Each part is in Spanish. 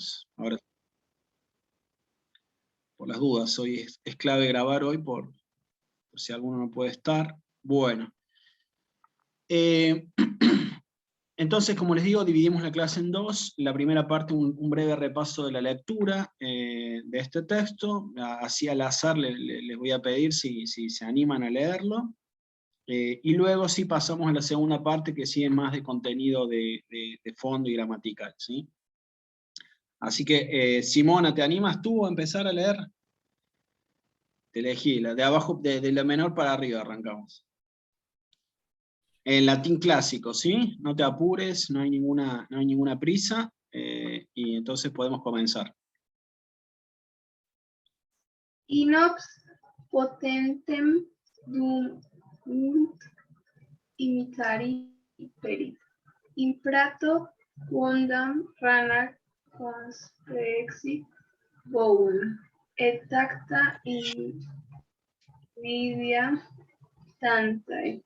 Vamos, ahora, por las dudas, hoy es clave grabar hoy por si alguno no puede estar. Bueno. Entonces, como les digo, dividimos la clase en dos. La primera parte, un breve repaso de la lectura de este texto. Así al azar les voy a pedir si se animan a leerlo. Y luego sí pasamos a la segunda parte, que sí es más de contenido de fondo y gramatical, ¿sí? Así que, Simona, ¿te animas tú a empezar a leer? Te elegí, la de abajo, de la menor para arriba arrancamos. En latín clásico, ¿sí? No te apures, no hay ninguna prisa, y entonces podemos comenzar. Inox potentem dum imitari perit. Imprato quondam rana conspexit boum. Et tacta invidia tantae.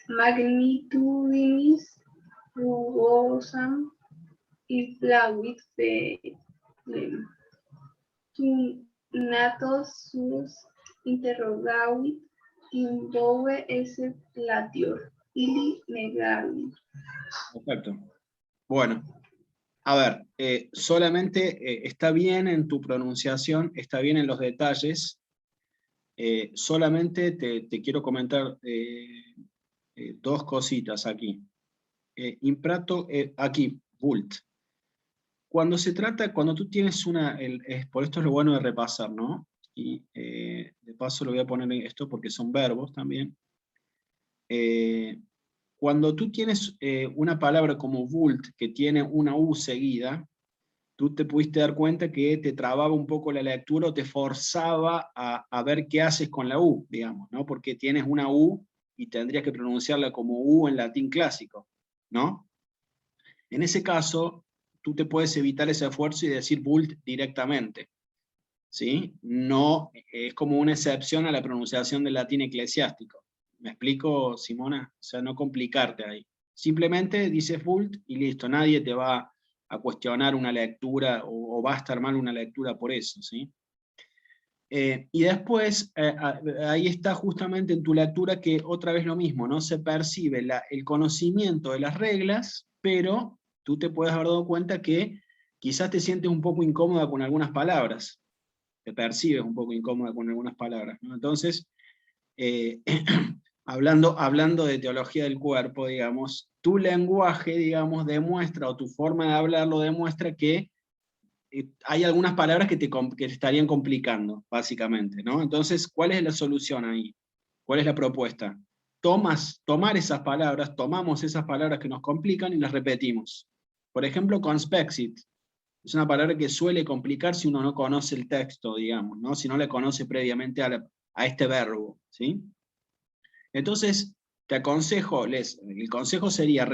Magnitudinis rugosam inflavit felem. Natos sus interrogavit in bove esse latior, ili negavit. Perfecto. Bueno, a ver, solamente está bien en tu pronunciación, está bien en los detalles, solamente te quiero comentar dos cositas aquí. Imprato, aquí, vult. Cuando tú tienes por esto es lo bueno de repasar, ¿no? Y de paso lo voy a poner en esto porque son verbos también. Cuando tú tienes una palabra como vult que tiene una U seguida, tú te pudiste dar cuenta que te trababa un poco la lectura o te forzaba a ver qué haces con la U, digamos, ¿no? Porque tienes una U y tendrías que pronunciarla como U en latín clásico, ¿no? En ese caso, tú te puedes evitar ese esfuerzo y decir vult directamente, ¿sí? No, es como una excepción a la pronunciación del latín eclesiástico. ¿Me explico, Simona? O sea, no complicarte ahí. Simplemente dices vult y listo, nadie te va a cuestionar una lectura o va a estar mal una lectura por eso, ¿sí? Y después, ahí está justamente en tu lectura que otra vez lo mismo, ¿no? Se percibe el conocimiento de las reglas, pero tú te puedes haber dado cuenta que quizás te sientes un poco incómoda con algunas palabras, te percibes un poco incómoda con algunas palabras, ¿no? Entonces, hablando de teología del cuerpo, digamos, tu lenguaje, digamos, demuestra, o tu forma de hablarlo demuestra que hay algunas palabras que te estarían complicando, básicamente, ¿no? Entonces, ¿cuál es la solución ahí? ¿Cuál es la propuesta? Tomar esas palabras, tomamos esas palabras que nos complican y las repetimos. Por ejemplo, conspexit. Es una palabra que suele complicar si uno no conoce el texto, digamos, ¿no? Si no le conoce previamente a este verbo, ¿sí? Entonces, te aconsejo, el consejo sería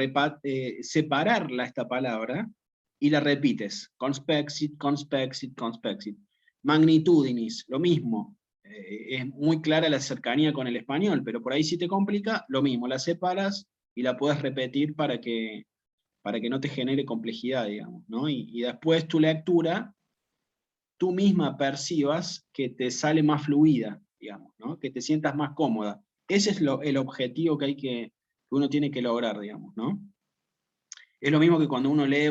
separar esta palabra y la repites. Conspexit, conspexit, conspexit. Magnitudinis, lo mismo. Es muy clara la cercanía con el español, pero por ahí si te complica, lo mismo, la separas y la puedes repetir para que no te genere complejidad, digamos, ¿no? Y después tu lectura, tú misma percibas que te sale más fluida, digamos, ¿no? Que te sientas más cómoda. Ese es el objetivo que uno tiene que lograr, digamos, ¿no? Es lo mismo que cuando uno lee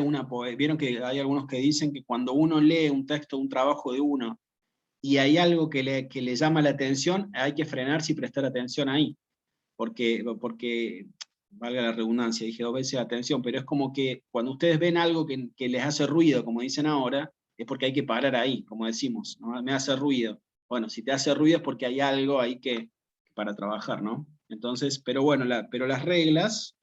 vieron que hay algunos que dicen que cuando uno lee un texto, un trabajo de uno, y hay algo que le llama la atención, hay que frenarse y prestar atención ahí, porque valga la redundancia, dije 2 veces atención, pero es como que cuando ustedes ven algo que les hace ruido, como dicen ahora, es porque hay que parar ahí, como decimos, ¿no? Me hace ruido. Bueno, si te hace ruido es porque hay algo ahí para trabajar, ¿no? Entonces, pero bueno, pero las reglas,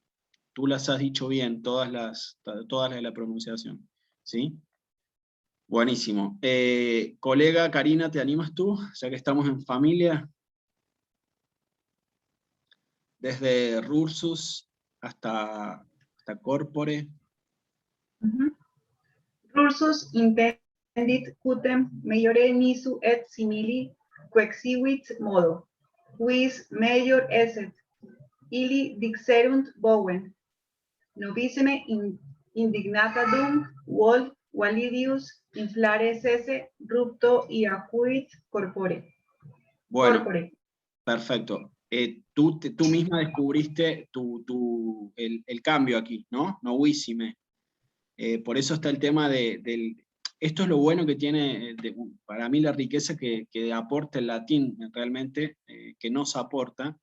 tú las has dicho bien, todas las de la pronunciación, ¿sí? Buenísimo. Colega Karina, ¿te animas tú? Ya que estamos en familia. Desde Rursus hasta Corpore. Rursus intendit cutem meiore misu et simili quexivit modo, quis meior esset, ili dixerunt boven, novissime indignata dum vol validius, inflare sese, rupto y acuit corpore. Bueno, Corpore. perfecto. Tú misma descubriste el cambio aquí, ¿no? Novissime. Por eso está el tema del... Esto es lo bueno que tiene, para mí, la riqueza que aporta el latín, realmente, que nos aporta,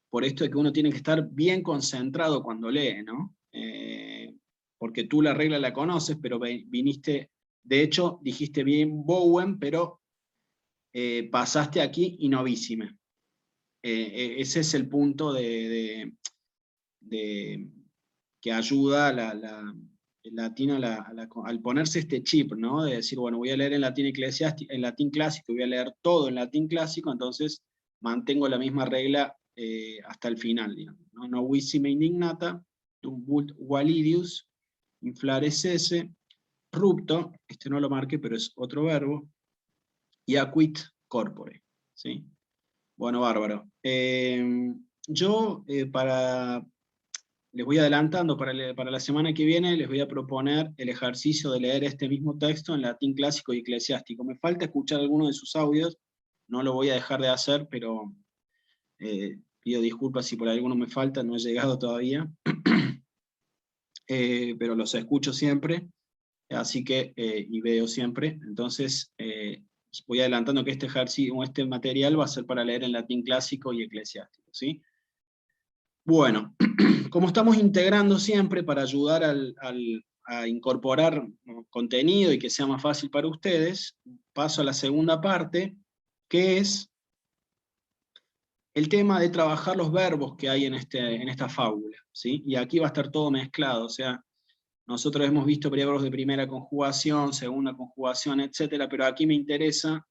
por esto de que uno tiene que estar bien concentrado cuando lee, ¿no? Porque tú la regla la conoces, pero viniste, de hecho, dijiste bien Bowen, pero pasaste aquí y novissime. Ese es el punto que ayuda el latín al ponerse este chip, ¿no? De decir, bueno, voy a leer en latín eclesiástico, en latín clásico, voy a leer todo en latín clásico, entonces mantengo la misma regla hasta el final, digamos, ¿no? Novissime indignata, dum vult validius, inflare sese, rupto, este no lo marqué, pero es otro verbo, y acuit corpore, ¿sí? Bueno, bárbaro. Yo, les voy adelantando, para la semana que viene les voy a proponer el ejercicio de leer este mismo texto en latín clásico y eclesiástico. Me falta escuchar alguno de sus audios, no lo voy a dejar de hacer, pero pido disculpas si por alguno me falta, no he llegado todavía, pero los escucho siempre, así que, y veo siempre, entonces voy adelantando que este ejercicio, este material va a ser para leer en latín clásico y eclesiástico, ¿sí? Bueno, como estamos integrando siempre para ayudar a incorporar contenido y que sea más fácil para ustedes, paso a la segunda parte, que es el tema de trabajar los verbos que hay en esta fábula, ¿sí? Y aquí va a estar todo mezclado, o sea, nosotros hemos visto verbos de primera conjugación, segunda conjugación, etcétera, pero aquí me interesa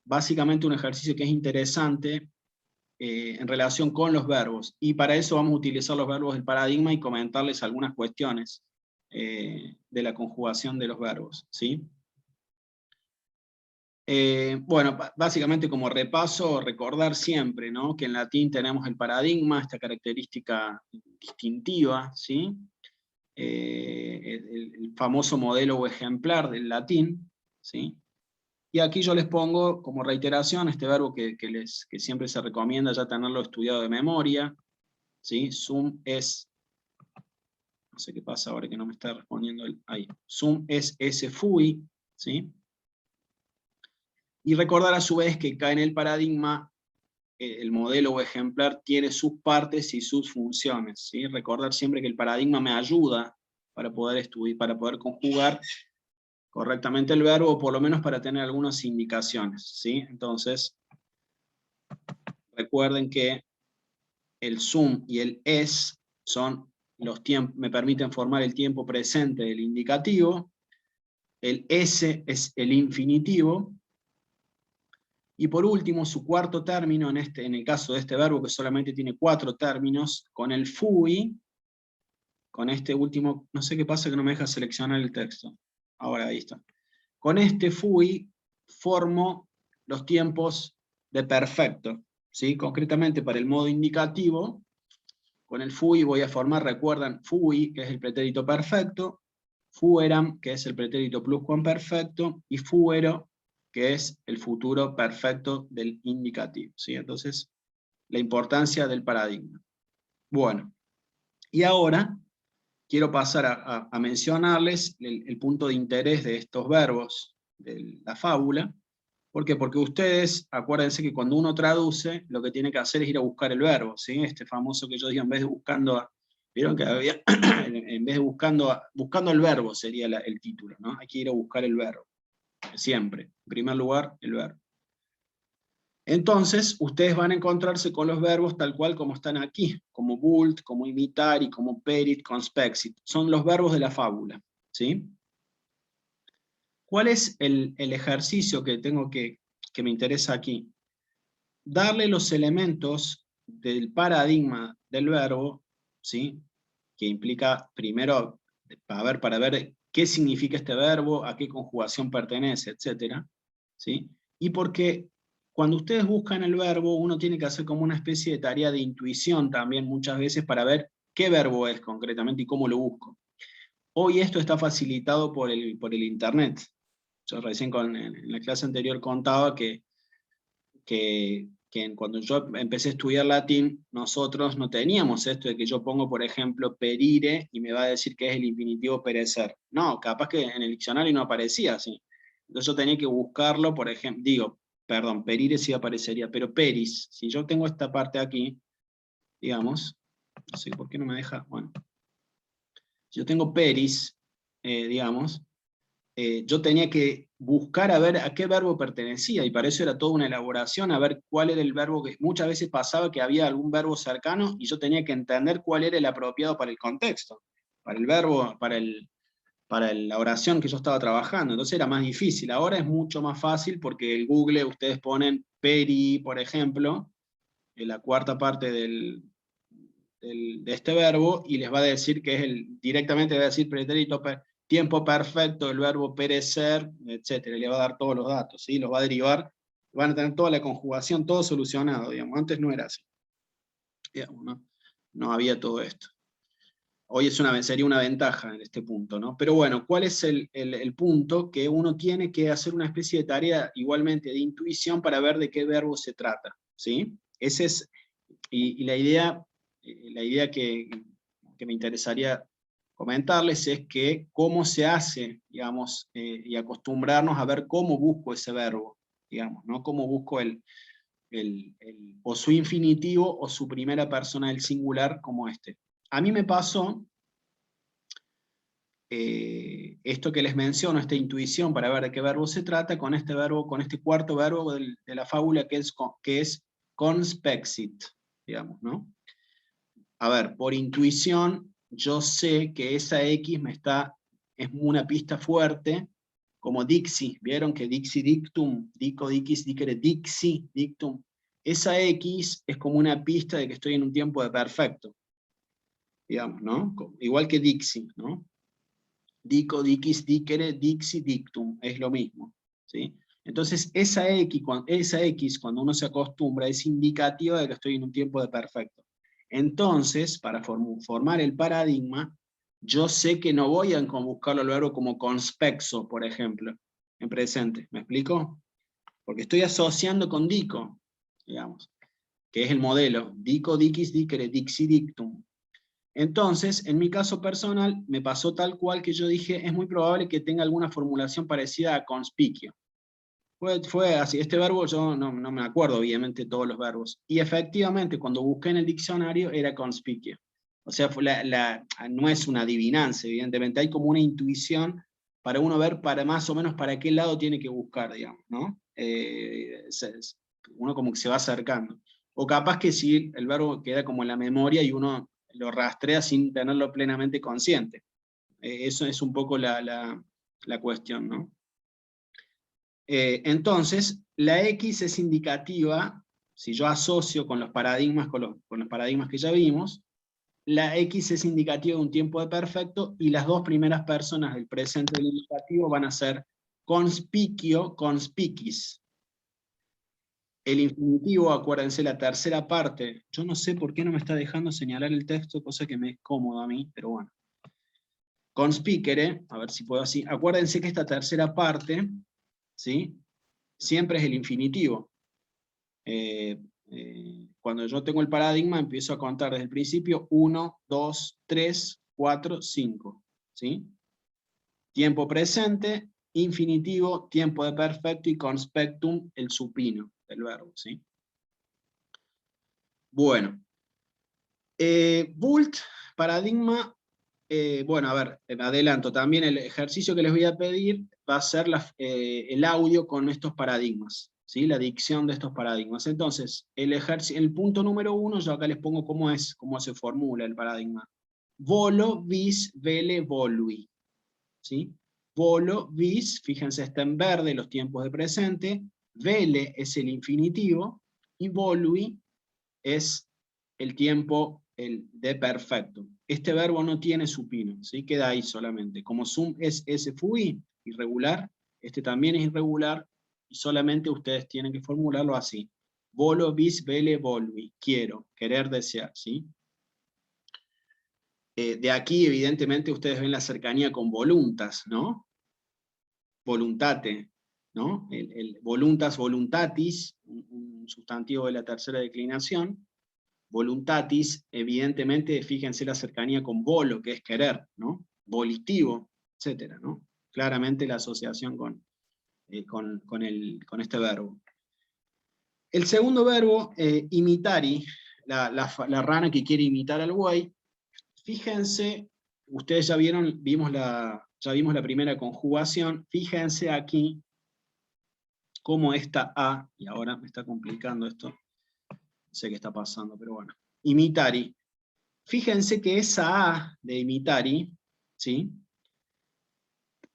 básicamente un ejercicio que es interesante en relación con los verbos, y para eso vamos a utilizar los verbos del paradigma y comentarles algunas cuestiones de la conjugación de los verbos, ¿sí? Bueno, básicamente como repaso, recordar siempre, ¿no?, que en latín tenemos el paradigma, esta característica distintiva, ¿sí? El famoso modelo o ejemplar del latín, ¿sí? Y aquí yo les pongo como reiteración este verbo que siempre se recomienda ya tenerlo estudiado de memoria, ¿sí? Sum es, no sé qué pasa ahora que no me está respondiendo ahí, sum es esse fui, ¿sí? Y recordar a su vez que acá en el paradigma el modelo o ejemplar tiene sus partes y sus funciones, ¿sí? Recordar siempre que el paradigma me ayuda para poder estudiar, para poder conjugar correctamente el verbo, o por lo menos para tener algunas indicaciones, ¿sí? Entonces, recuerden que el sum y el es son los tiempos, me permiten formar el tiempo presente del indicativo, el ese es el infinitivo, y por último, su cuarto término, en el caso de este verbo que solamente tiene 4 términos, con el fui, con este último, no sé qué pasa que no me deja seleccionar el texto, ahora ahí está. Con este fui formo los tiempos de perfecto, ¿sí? Concretamente para el modo indicativo, con el fui voy a formar, recuerdan, fui, que es el pretérito perfecto, fueram, que es el pretérito pluscuamperfecto, y fuero, que es el futuro perfecto del indicativo, ¿sí? Entonces, la importancia del paradigma. Bueno, y ahora quiero pasar a mencionarles el punto de interés de estos verbos de la fábula. ¿Por qué? Porque ustedes, acuérdense que cuando uno traduce, lo que tiene que hacer es ir a buscar el verbo, ¿sí? Este famoso que yo digo, en vez de buscando, vieron que había, en vez de buscando el verbo sería el título, ¿no? Hay que ir a buscar el verbo, siempre. En primer lugar, el verbo. Entonces, ustedes van a encontrarse con los verbos tal cual como están aquí, como vult, como imitar y como perit, conspexit. Son los verbos de la fábula, ¿sí? ¿Cuál es el ejercicio que tengo que me interesa aquí? Darle los elementos del paradigma del verbo, ¿sí? Que implica primero, para ver qué significa este verbo, a qué conjugación pertenece, etc. ¿Sí? Y porque cuando ustedes buscan el verbo, uno tiene que hacer como una especie de tarea de intuición también muchas veces para ver qué verbo es concretamente y cómo lo busco. Hoy esto está facilitado por el internet. Yo recién en la clase anterior contaba que cuando yo empecé a estudiar latín, nosotros no teníamos esto de que yo pongo, por ejemplo, perire, y me va a decir que es el infinitivo perecer. No, capaz que en el diccionario no aparecía así. Entonces yo tenía que buscarlo, por ejemplo, perire sí aparecería, pero peris, si yo tengo esta parte aquí, digamos, no sé por qué no me deja, bueno, si yo tengo peris, digamos, yo tenía que buscar a ver a qué verbo pertenecía, y para eso era toda una elaboración, a ver cuál era el verbo, que muchas veces pasaba que había algún verbo cercano, y yo tenía que entender cuál era el apropiado para el contexto, para el verbo, para la oración que yo estaba trabajando. Entonces era más difícil. Ahora es mucho más fácil porque en Google ustedes ponen peri, por ejemplo, en la cuarta parte de este verbo, y les va a decir que es directamente va a decir pretérito, tiempo perfecto, el verbo perecer, etcétera, y le va a dar todos los datos, ¿sí? Los va a derivar, van a tener toda la conjugación, todo solucionado, digamos. Antes no era así, digamos, ¿no? No había todo esto. Hoy sería una ventaja en este punto, ¿no? Pero bueno, ¿cuál es el punto? Que uno tiene que hacer una especie de tarea igualmente de intuición para ver de qué verbo se trata, ¿sí? Ese es, y la idea que me interesaría comentarles es que cómo se hace, digamos, y acostumbrarnos a ver cómo busco ese verbo, digamos, ¿no? Cómo busco o su infinitivo o su primera persona del singular como este. A mí me pasó esto que les menciono, esta intuición para ver de qué verbo se trata, con este verbo, con este cuarto verbo de la fábula que es conspexit, digamos, ¿no? A ver, por intuición, yo sé que esa X es una pista fuerte, como dixi, ¿vieron que dixi dictum, dico dixis dicere dixi dictum? Esa X es como una pista de que estoy en un tiempo de perfecto, digamos, ¿no? Igual que dixi, ¿no? Dico, diquis, dicere, dixi, dictum, es lo mismo, ¿sí? Entonces, esa X, cuando uno se acostumbra, es indicativa de que estoy en un tiempo de perfecto. Entonces, para formar el paradigma, yo sé que no voy a buscarlo luego como conspexo, por ejemplo, en presente. ¿Me explico? Porque estoy asociando con dico, digamos, que es el modelo. Dico, diquis, dicere, dixi, dictum. Entonces, en mi caso personal, me pasó tal cual que yo dije, es muy probable que tenga alguna formulación parecida a conspicio. Fue así, este verbo yo no me acuerdo obviamente todos los verbos, y efectivamente cuando busqué en el diccionario era conspicio. O sea, no es una adivinanza, evidentemente, hay como una intuición para uno ver más o menos para qué lado tiene que buscar, digamos, ¿no? Uno como que se va acercando. O capaz que sí, el verbo queda como en la memoria y uno lo rastrea sin tenerlo plenamente consciente. Eso es un poco la cuestión, ¿no? Entonces, la X es indicativa, si yo asocio con los paradigmas, con los paradigmas que ya vimos, la X es indicativa de un tiempo de perfecto, y las dos primeras personas del presente del indicativo van a ser conspicio, conspicis. El infinitivo, acuérdense, la tercera parte, yo no sé por qué no me está dejando señalar el texto, cosa que me es cómodo a mí, pero bueno. Conspicere, a ver si puedo así, acuérdense que esta tercera parte, ¿sí? Siempre es el infinitivo. Cuando yo tengo el paradigma, empiezo a contar desde el principio, 1, 2, 3, 4, 5, ¿sí? Tiempo presente, infinitivo, tiempo de perfecto, y conspectum, el supino del verbo, ¿sí? Bueno, Bult, paradigma, bueno, a ver, me adelanto, también el ejercicio que les voy a pedir va a ser el audio con estos paradigmas, ¿sí? La dicción de estos paradigmas. Entonces, el punto número 1, yo acá les pongo cómo se formula el paradigma. Volo, vis, vele, volui, ¿sí? Volo, vis, fíjense, está en verde los tiempos de presente, vele es el infinitivo, y volui es el tiempo de perfecto. Este verbo no tiene supino, ¿sí? Queda ahí solamente. Como sum es fui, irregular, este también es irregular, y solamente ustedes tienen que formularlo así. Volo, vis, vele, volvi. Quiero, querer, desear, ¿sí? De aquí, evidentemente, ustedes ven la cercanía con voluntas, ¿no? Voluntate, ¿no? El voluntas, voluntatis, un sustantivo de la tercera declinación. Voluntatis, evidentemente, fíjense la cercanía con volo, que es querer, ¿no? Volitivo, etcétera, ¿no? Claramente la asociación con este verbo. El segundo verbo, imitari, la rana que quiere imitar al buey. Fíjense, ustedes ya vimos la primera conjugación. Fíjense aquí cómo esta A, y ahora me está complicando esto, no sé qué está pasando, pero bueno. Imitari. Fíjense que esa A de imitari, ¿sí?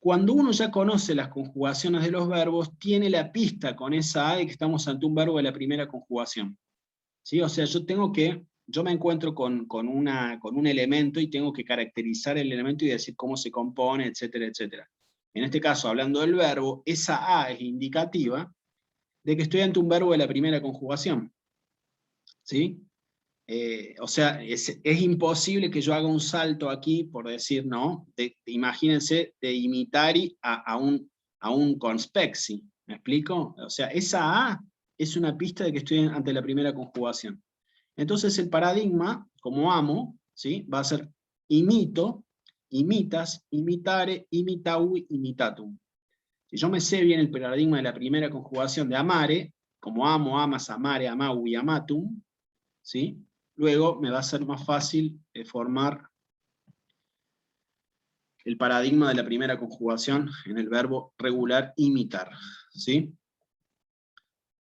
Cuando uno ya conoce las conjugaciones de los verbos, tiene la pista con esa A de que estamos ante un verbo de la primera conjugación. ¿Sí? O sea, yo me encuentro con un elemento y tengo que caracterizar el elemento y decir cómo se compone, etcétera, etcétera. En este caso, hablando del verbo, esa A es indicativa de que estoy ante un verbo de la primera conjugación. ¿Sí? O sea, es imposible que yo haga un salto aquí, por decir, ¿no? Imagínense, de imitari a un conspexi. ¿Me explico? O sea, esa A es una pista de que estoy ante la primera conjugación. Entonces el paradigma, como amo, ¿sí? Va a ser imito, imitas, imitare, imitaui, imitatum. Si yo me sé bien el paradigma de la primera conjugación de amare, como amo, amas, amare, amaui, amatum, ¿sí? Luego me va a ser más fácil formar el paradigma de la primera conjugación en el verbo regular imitar, ¿sí?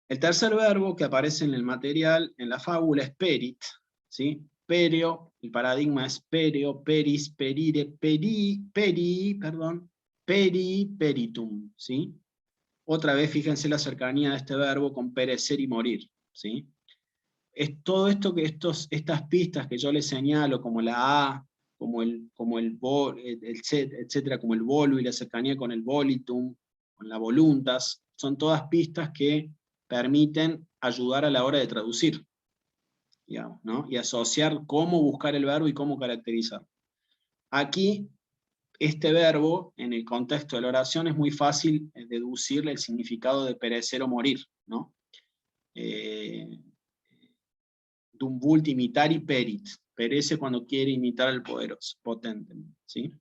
El tercer verbo que aparece en el material, en la fábula, es perit, ¿sí? Perio, el paradigma es perio, peris, perire, peri, peritum, ¿sí? Otra vez fíjense la cercanía de este verbo con perecer y morir, ¿sí? Es todo esto estas pistas que yo les señalo, como la A, como el etcétera, como el volu y la cercanía con el volitum, con la voluntas, son todas pistas que permiten ayudar a la hora de traducir, digamos, ¿no? Y asociar cómo buscar el verbo y cómo caracterizar. Aquí, este verbo, en el contexto de la oración, es muy fácil deducirle el significado de perecer o morir, ¿no? Dum vult imitari perit. Perece cuando quiere imitar al poderoso, potente, ¿sí?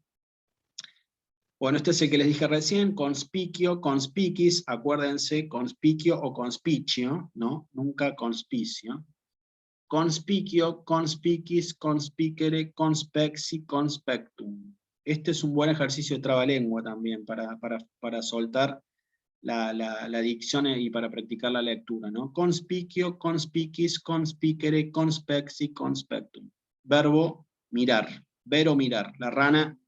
Bueno, este es el que les dije recién, conspicio, conspicis, acuérdense, conspicio o conspicio, ¿no? Nunca conspicio. Conspicio, conspicis, conspicere, conspexi, conspectum. Este es un buen ejercicio de trabalengua también, para soltar la dicción y para practicar la lectura, ¿no? Conspicio, conspicis, conspicere, conspexi, conspectum. Verbo mirar, ver o mirar. La rana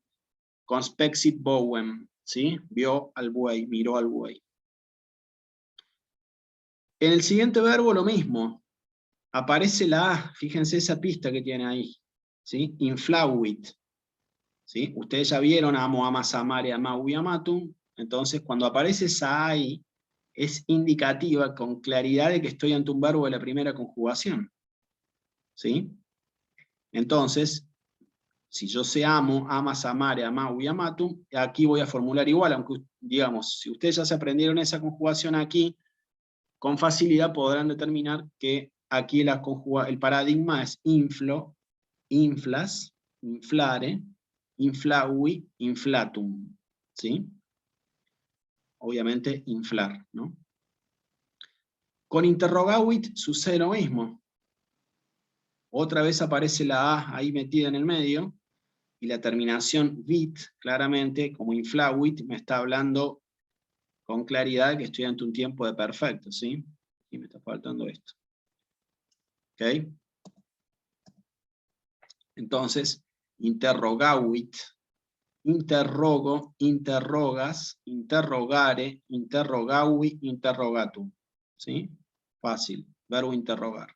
conspexit bovem, ¿sí? Vio al buey, miró al buey. En el siguiente verbo lo mismo. Aparece la A, fíjense esa pista que tiene ahí, ¿sí? Inflauit, ¿sí? Ustedes ya vieron amo, amas, amare, amaui, amatum. Entonces, cuando aparece esa A ahí, es indicativa con claridad de que estoy ante un verbo de la primera conjugación, ¿sí? Entonces, si yo sé amo, amas, amare, amaui, amatum, aquí voy a formular igual, aunque, digamos, si ustedes ya se aprendieron esa conjugación aquí, con facilidad podrán determinar que aquí el paradigma es inflo, inflas, inflare, inflaui, inflatum, ¿sí? Obviamente inflar, ¿no? Con interrogawit sucede lo mismo. Otra vez aparece la A ahí metida en el medio, y la terminación vit, claramente, como inflawit, me está hablando con claridad que estoy ante un tiempo de perfecto, ¿sí? Y me está faltando esto. ¿Ok? Entonces, interrogawit, interrogo, interrogas, interrogare, interrogawi, interrogatum. ¿Sí? Fácil, verbo interrogar.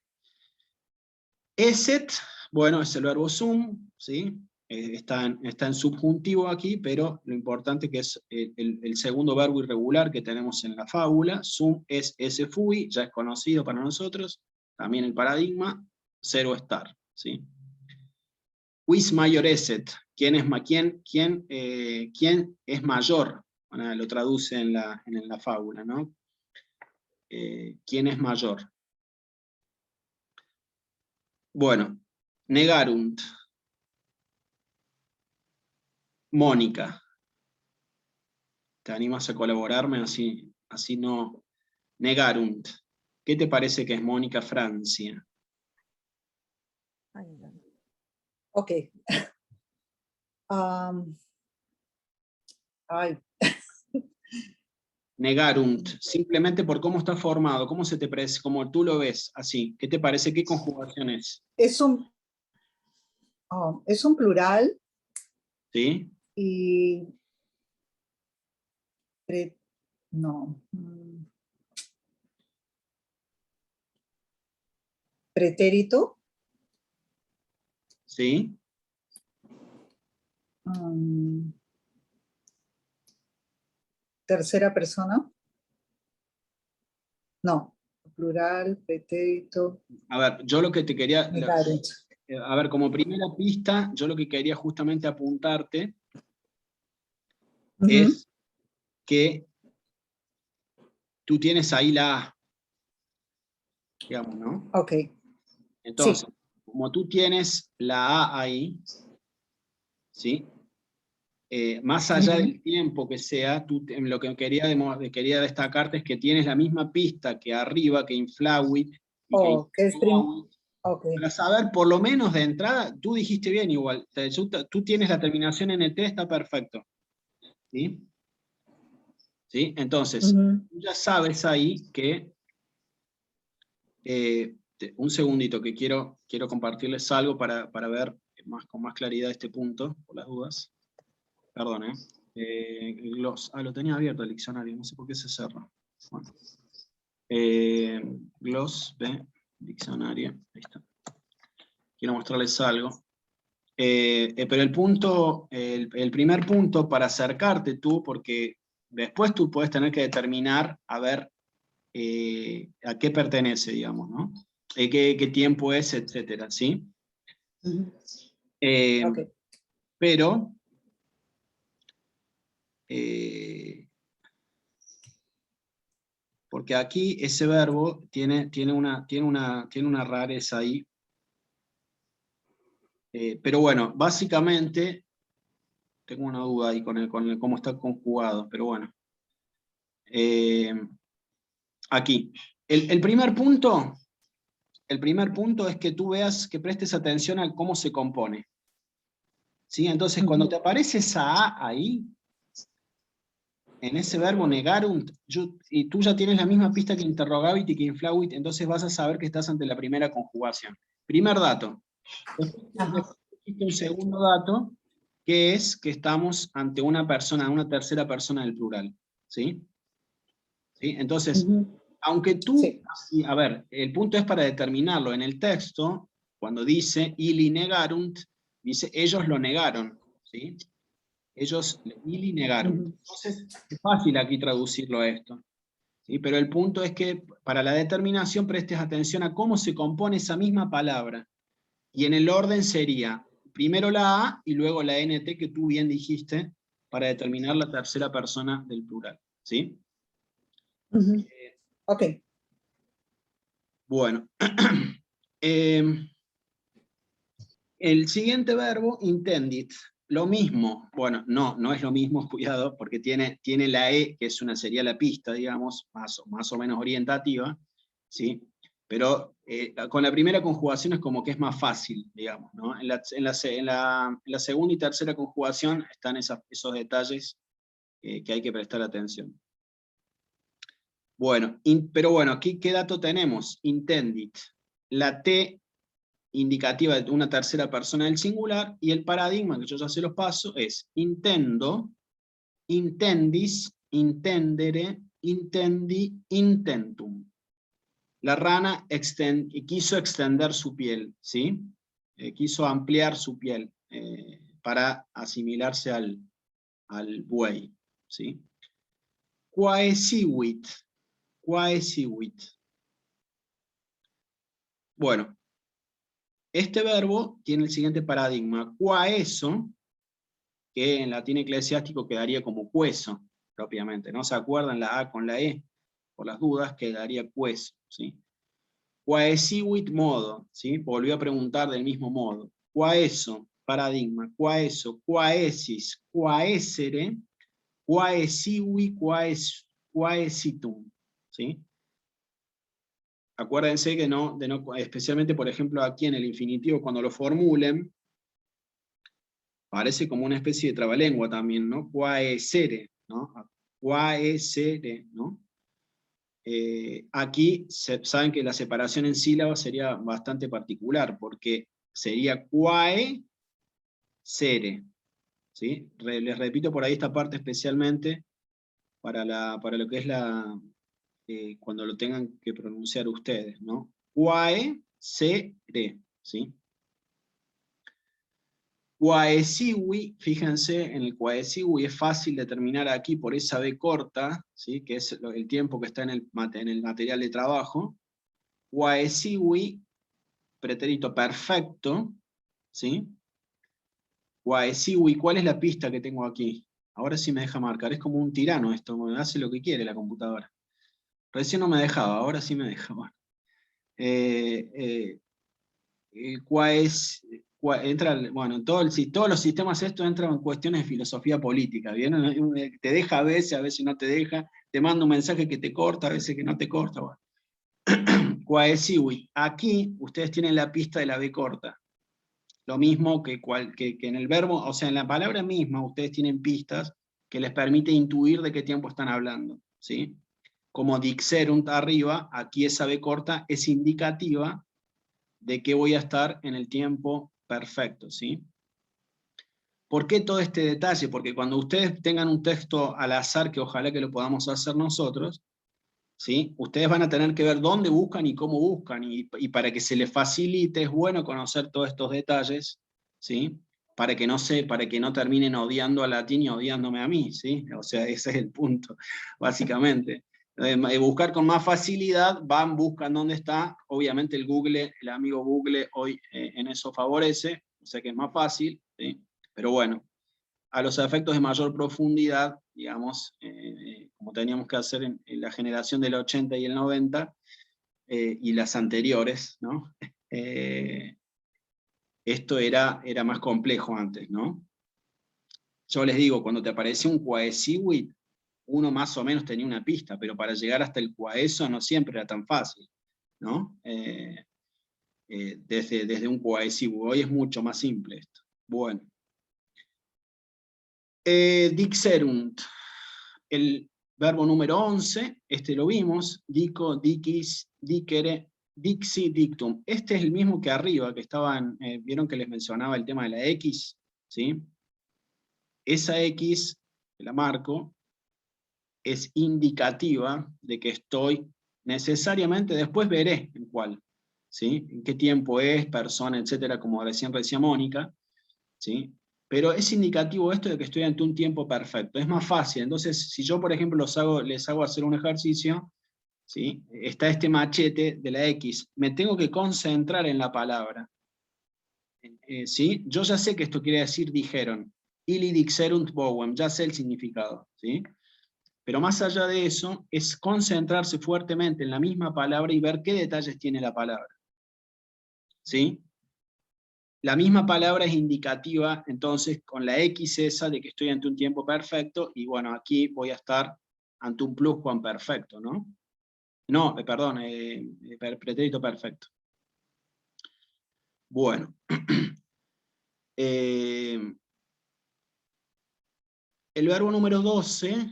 Eset, bueno, es el verbo sum, ¿sí? Está en subjuntivo aquí, pero lo importante que es el segundo verbo irregular que tenemos en la fábula. Sum es ese fui, ya es conocido para nosotros, también el paradigma, cero estar, ¿sí? Quis mayor eset, ¿quién es mayor? Bueno, lo traduce en la fábula, ¿no? ¿Quién es mayor? Bueno, negarunt. Mónica, ¿te animas a colaborarme? Así no. Negarunt. ¿Qué te parece que es Mónica Francia? Ok. Ay, Negarunt, simplemente por cómo está formado, cómo se te parece, como tú lo ves, así. ¿Qué te parece? ¿Qué conjugación es? es un plural ¿Sí? y no. Pretérito. ¿Sí? Tercera persona. No. Plural, pretérito. A ver, yo lo que te quería... Negarunt. A ver, como primera pista, yo lo que quería justamente apuntarte es que tú tienes ahí la A, digamos, ¿no? Ok. Entonces, Sí. como tú tienes la A ahí, ¿sí? Más allá del tiempo que sea, lo que quería destacarte es que tienes la misma pista que arriba, que inflawit, y Que es okay. para saber, por lo menos de entrada, tú dijiste bien igual, tú tienes la terminación NT, está perfecto. ¿Sí? ¿Sí? Entonces, tú ya sabes ahí que, un segundito, que quiero compartirles algo para ver con más claridad este punto, por las dudas. Perdón, lo tenía abierto el diccionario, no sé por qué se cerró. Bueno. Gloss de diccionario, ahí está. Quiero mostrarles algo. Pero el primer punto para acercarte tú, porque después tú puedes tener que determinar a ver a qué pertenece, digamos, ¿no? Qué tiempo es, etcétera, ¿sí? Okay. Pero porque aquí ese verbo tiene una rareza ahí. Pero bueno, básicamente, tengo una duda ahí con cómo está conjugado, pero bueno. Aquí. El primer punto es que tú veas, que prestes atención a cómo se compone. ¿Sí? Entonces, cuando te aparece esa A ahí, en ese verbo negarunt, y tú ya tienes la misma pista que interrogabit y que inflawit, entonces vas a saber que estás ante la primera conjugación. Primer dato. Después existe un segundo dato, que es que estamos ante una tercera persona del plural. ¿Sí? ¿Sí? Entonces, aunque tú, Sí. a ver, el punto es para determinarlo. En el texto, cuando dice ili negarunt, dice ellos lo negaron. ¿Sí? Ellos ili negaron. Entonces, es fácil aquí traducirlo a esto. ¿Sí? Pero el punto es que para la determinación prestes atención a cómo se compone esa misma palabra. Y en el orden sería primero la A y luego la NT que tú bien dijiste para determinar la tercera persona del plural. ¿Sí? Ok. Bueno. El siguiente verbo, intendit. Lo mismo, bueno, no es lo mismo, cuidado, porque tiene la E, que sería la pista, digamos, más o menos orientativa, ¿sí? Pero con la primera conjugación es como que es más fácil, digamos, ¿no? En la segunda y tercera conjugación están esos detalles que hay que prestar atención. Bueno, pero bueno, aquí ¿qué dato tenemos? Intendit. La T indicativa de una tercera persona del singular, y el paradigma, que yo ya se los paso, es intendo, intendis, intendere, intendi, intentum. La rana quiso extender su piel, ¿sí? Quiso ampliar su piel para asimilarse al buey, ¿sí? Quaesivuit, quaesivuit. Bueno, Este verbo tiene el siguiente paradigma, quaeso, que en latín eclesiástico quedaría como queso, propiamente, ¿no? ¿Se acuerdan la A con la E? Por las dudas, quedaría queso, ¿sí? Quaesivit modo, ¿sí? Volvió a preguntar del mismo modo. Quaeso, paradigma, quaeso, quaesis, quaesere, quaesivi, quaesitum, ¿sí? Acuérdense que especialmente por ejemplo aquí en el infinitivo, cuando lo formulen, parece como una especie de trabalengua también, ¿no? Quaesere, ¿no? Quaesere, ¿no? Aquí saben que la separación en sílabas sería bastante particular, porque sería quae sere, ¿sí? Les repito por ahí esta parte especialmente para lo que es cuando lo tengan que pronunciar ustedes, ¿no? Quae sere, ¿sí? Quaesivi, fíjense, en el quaesivi es fácil determinar aquí por esa B corta, ¿sí? Que es el tiempo que está en el material de trabajo. Quaesivi, pretérito perfecto, ¿sí? Quaesivi, ¿cuál es la pista que tengo aquí? Ahora sí me deja marcar, es como un tirano esto, me hace lo que quiere la computadora. Recién no me dejaba, ahora sí me deja. Bueno. Bueno, todos los sistemas estos entran en cuestiones de filosofía política, ¿bien? Te deja a veces no te deja, te manda un mensaje que te corta, a veces que no te corta. Bueno. Quaesivi. Aquí ustedes tienen la pista de la B corta. Lo mismo que en el verbo, o sea, en la palabra misma ustedes tienen pistas que les permite intuir de qué tiempo están hablando, ¿sí? Como dixerunt arriba, aquí esa B corta es indicativa de que voy a estar en el tiempo perfecto, ¿sí? ¿Por qué todo este detalle? Porque cuando ustedes tengan un texto al azar, que ojalá que lo podamos hacer nosotros, ¿sí? Ustedes van a tener que ver dónde buscan y cómo buscan, y para que se les facilite es bueno conocer todos estos detalles, ¿sí? Para que no terminen odiando al latín y odiándome a mí, ¿sí? O sea, ese es el punto, básicamente. Buscar con más facilidad, buscan dónde está, obviamente el amigo Google hoy en eso favorece, o sea que es más fácil, ¿sí? Pero bueno, a los efectos de mayor profundidad, digamos, como teníamos que hacer en la generación del 80 y el 90, y las anteriores, ¿no? Esto era más complejo antes, ¿no? Yo les digo, cuando te aparecía un quaesivi, uno más o menos tenía una pista, pero para llegar hasta el quaeso no siempre era tan fácil, ¿no? Desde un quaesivi, hoy es mucho más simple esto. Bueno. Dixerunt, el verbo número 11, este lo vimos, dico, diquis, dicere, dixi, dictum. Este es el mismo que arriba, que estaban, vieron que les mencionaba el tema de la X, ¿sí? Esa X, que la marco, es indicativa de que estoy necesariamente, después veré en cuál, ¿sí? En qué tiempo es, persona, etcétera, como recién decía Mónica, ¿sí? Pero es indicativo esto de que estoy ante un tiempo perfecto, es más fácil. Entonces, si yo, por ejemplo, les hago hacer un ejercicio, ¿sí? Está este machete de la X, me tengo que concentrar en la palabra, ¿sí? Yo ya sé que esto quiere decir dijeron, ili dixerunt bovem, ya sé el significado, ¿sí? Pero más allá de eso, es concentrarse fuertemente en la misma palabra y ver qué detalles tiene la palabra, ¿sí? La misma palabra es indicativa, entonces, con la X esa de que estoy ante un tiempo perfecto, y bueno, aquí voy a estar ante un pluscuamperfecto, ¿no? No, perdón, pretérito perfecto. Bueno. El verbo número 12,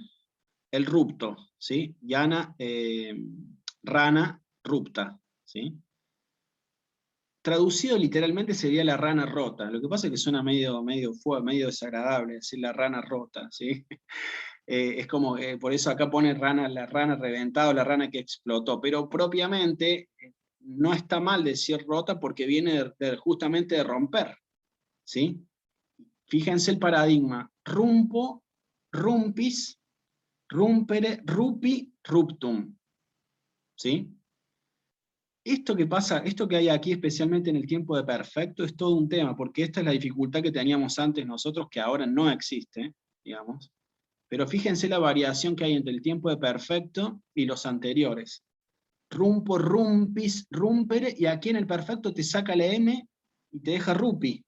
el rupto, ¿sí? Yana, rana, rupta, ¿sí? Traducido literalmente sería la rana rota. Lo que pasa es que suena medio desagradable decir la rana rota, ¿sí? Es como, por eso acá pone la rana reventada, la rana que explotó, pero propiamente no está mal decir rota porque viene justamente de romper, ¿sí? Fíjense el paradigma, rumpo, rumpis, rumpere, rupi, ruptum, ¿sí? esto que pasa, esto que hay aquí, especialmente en el tiempo de perfecto, es todo un tema, porque esta es la dificultad que teníamos antes nosotros, que ahora no existe, digamos. Pero fíjense la variación que hay entre el tiempo de perfecto y los anteriores. Rumpo, rumpis, rumpere, y aquí en el perfecto te saca la M y te deja rupi.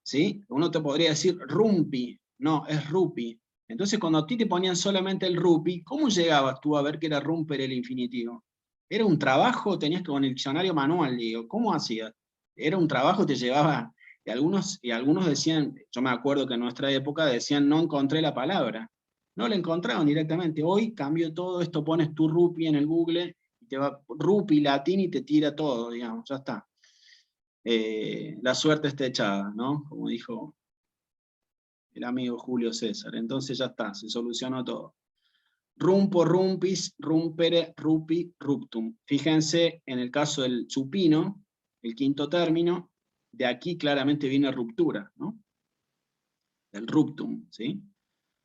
¿Sí? Uno te podría decir rumpi, no, es rupi. Entonces cuando a ti te ponían solamente el rupi, ¿cómo llegabas tú a ver que era rumpere el infinitivo? ¿Era un trabajo? Tenías que con el diccionario manual, digo, ¿cómo hacías? Era un trabajo, te llevaba, y algunos decían, yo me acuerdo que en nuestra época decían, no encontré la palabra. No la encontraban directamente. Hoy cambió todo, esto pones tu rupi en el Google, y te va rupi, latín, y te tira todo, digamos, ya está. La suerte está echada, ¿no? Como dijo el amigo Julio César. Entonces ya está, se solucionó todo. Rumpo, rumpis, rumpere, rupi, ruptum. Fíjense, en el caso del supino, el quinto término, de aquí claramente viene ruptura, ¿no? El ruptum, ¿sí?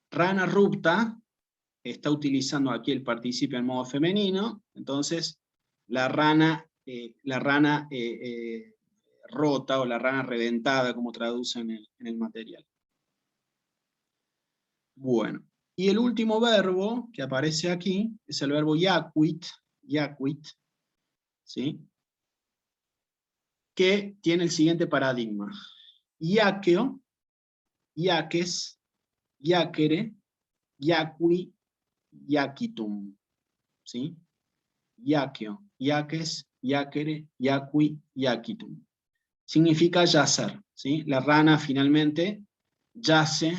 Rana rupta, está utilizando aquí el participio en modo femenino, entonces la rana rota o la rana reventada, como traduce en el material. Bueno, y el último verbo que aparece aquí es el verbo yaquit, ¿sí? Que tiene el siguiente paradigma. Yaqueo, yaques, yaquere, yaqui, yaquitum, ¿sí? Yaqueo, yaques, yaquere, yaqui, yaquitum. Significa yacer, ¿sí? La rana finalmente yace,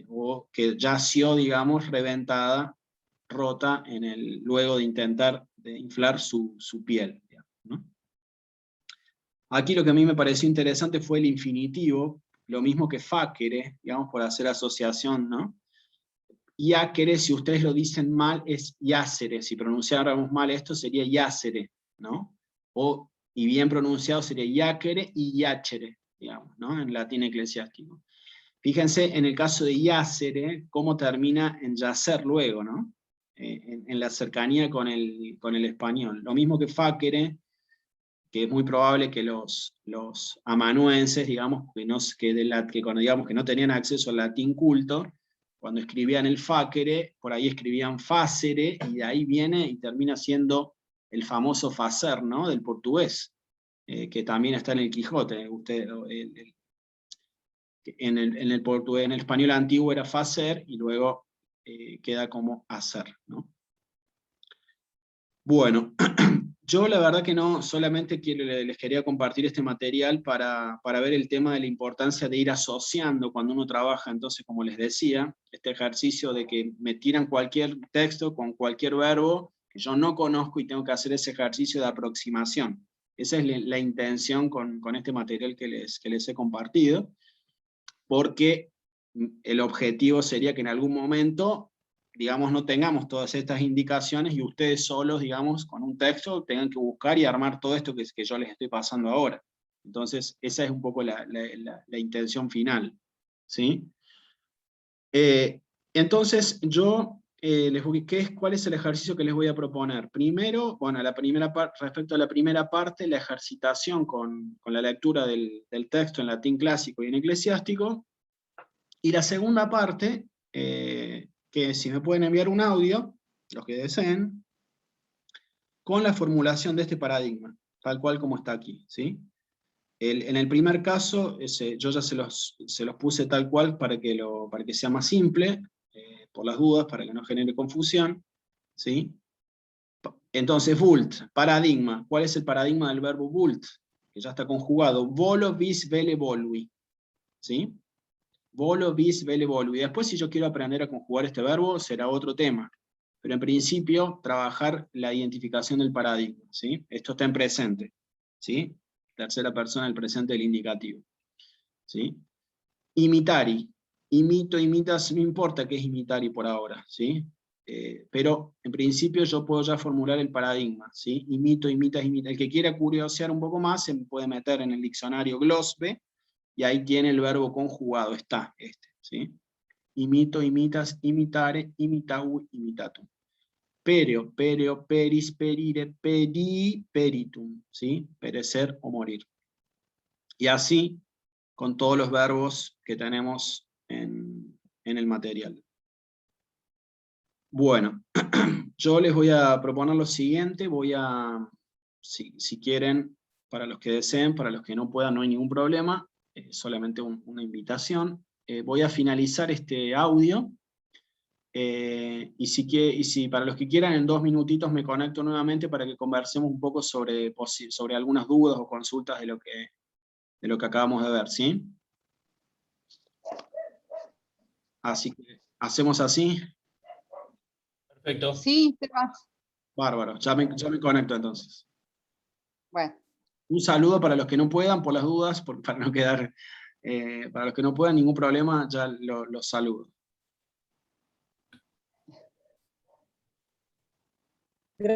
o que yació, digamos, reventada, rota, luego de intentar inflar su piel, digamos, ¿no? Aquí lo que a mí me pareció interesante fue el infinitivo, lo mismo que facere, digamos, por hacer asociación, ¿no? Iacere, si ustedes lo dicen mal, es yacere. Si pronunciáramos mal esto, sería yacere, ¿no? Y bien pronunciado sería yacere y yacere, digamos, ¿no? En latín eclesiástico. Fíjense en el caso de yacere, cómo termina en yacer luego, ¿no? En la cercanía con el español. Lo mismo que facere, que es muy probable que los amanuenses, digamos, digamos que no tenían acceso al latín culto, cuando escribían el facere, por ahí escribían facere, y de ahí viene y termina siendo el famoso facer, ¿no? Del portugués, que también está en el Quijote. En el portugués, en el español antiguo era facer, y luego queda como hacer, ¿no? Bueno, yo la verdad que no solamente les quería compartir este material para ver el tema de la importancia de ir asociando cuando uno trabaja. Entonces, como les decía, este ejercicio de que me tiran cualquier texto con cualquier verbo que yo no conozco y tengo que hacer ese ejercicio de aproximación. Esa es la intención con este material que les he compartido, porque el objetivo sería que en algún momento, digamos, no tengamos todas estas indicaciones y ustedes solos, digamos, con un texto, tengan que buscar y armar todo esto que yo les estoy pasando ahora. Entonces, esa es un poco la intención final, ¿sí? Entonces, yo ¿cuál es el ejercicio que les voy a proponer? Primero, bueno, respecto a la primera parte, la ejercitación con la lectura del texto en latín clásico y en eclesiástico, y la segunda parte, que si me pueden enviar un audio, los que deseen, con la formulación de este paradigma, tal cual como está aquí, ¿sí? En el primer caso, yo ya se los puse tal cual para que sea más simple, por las dudas, para que no genere confusión, ¿sí? Entonces, vult, paradigma. ¿Cuál es el paradigma del verbo vult? Que ya está conjugado. Volo, vis, vele, volui, ¿sí? Volo, vis, vele, volui. Después, si yo quiero aprender a conjugar este verbo, será otro tema. Pero en principio, trabajar la identificación del paradigma, ¿sí? Esto está en presente, ¿sí? Tercera persona del presente del indicativo, ¿sí? Imitari. Imito, imitas, no importa qué es imitari por ahora, ¿sí? Pero en principio yo puedo ya formular el paradigma, ¿sí? Imito, imitas, imita. El que quiera curiosear un poco más se puede meter en el diccionario Glosbe, y ahí tiene el verbo conjugado, está ¿sí? Imito, imitas, imitare, imitau, imitatum. Pereo, pereo, peris, perire, peri, peritum, ¿sí? Perecer o morir. Y así con todos los verbos que tenemos en el material. Bueno, yo les voy a proponer lo siguiente, si quieren, para los que deseen, para los que no puedan, no hay ningún problema, solamente una invitación. Voy a finalizar este audio, y si para los que quieran, en 2 minutitos me conecto nuevamente para que conversemos un poco sobre algunas dudas o consultas de lo que acabamos de ver, ¿sí? Así que, ¿hacemos así? Perfecto. Sí, Seba. Bárbaro, ya me conecto entonces. Bueno. Un saludo para los que no puedan, por las dudas, para no quedar, para los que no puedan, ningún problema, ya los saludo.